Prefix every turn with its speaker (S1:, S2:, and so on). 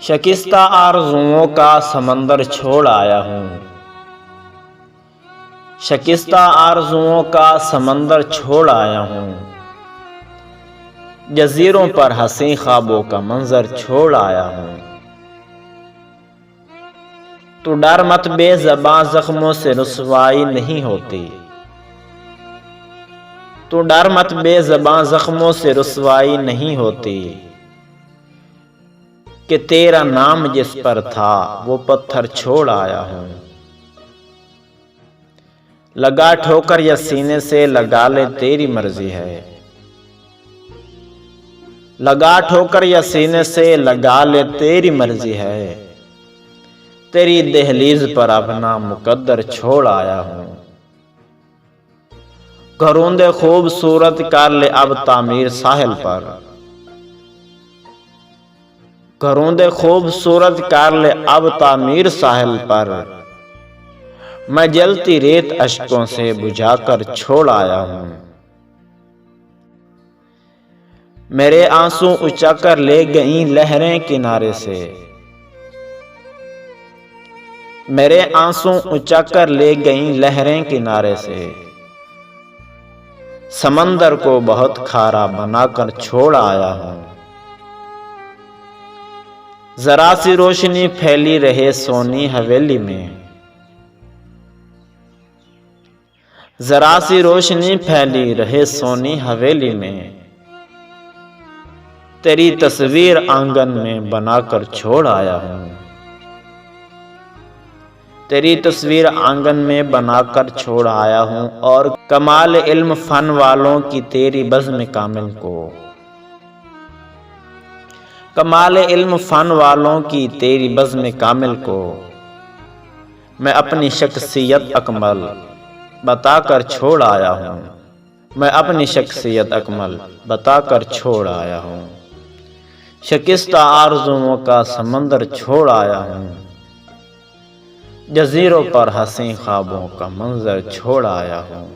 S1: शकिस्ता आरज़ुओं का समंदर छोड़ आया हूँ। शकिस्ता आरज़ुओं का समंदर छोड़ आया हूँ। जज़ीरों पर हंसी ख्वाबों का मंजर छोड़ आया हूँ। तू डर मत बेज़बां जख्मों से रुसवाई नहीं होती। तू डर मत बेज़बां जख्मों से रुसवाई नहीं होती कि तेरा नाम जिस पर था वो पत्थर छोड़ आया हूँ। लगा ठोकर या सीने से लगा ले तेरी मर्जी है। लगा ठोकर या सीने से लगा ले तेरी मर्जी है। तेरी दहलीज पर अपना मुकद्दर छोड़ आया हूँ। घरोंदे खूबसूरत कर ले अब तामीर साहिल पर। घरोंदे खूबसूरत कर ले अब तामीर साहिल पर। मैं जलती रेत अश्कों से बुझाकर छोड़ आया हूँ। मेरे आंसू उचाकर ले गईं लहरें किनारे से। मेरे आंसू उचाकर ले गईं लहरें किनारे से। समंदर को बहुत खारा बनाकर छोड़ आया हूँ। जरा सी रोशनी फैली रहे सोनी हवेली में। जरा सी रोशनी फैली रहे सोनी हवेली में। तेरी तस्वीर आंगन में बनाकर छोड़ आया हूँ। तेरी तस्वीर आंगन में बनाकर छोड़ आया हूँ। और कमाल इल्म फन वालों की तेरी बज़्म कामिल को। कमाल इल्म फन वालों की तेरी बज़्म कामिल को मैं अपनी शख्सियत अकमल बताकर छोड़ आया हूँ। मैं अपनी शख्सियत अकमल बताकर छोड़ आया हूँ। शकिस्ता आरज़ुओं का समंदर छोड़ आया हूँ। जज़ीरों पर हंसी ख्वाबों का मंजर छोड़ आया हूँ।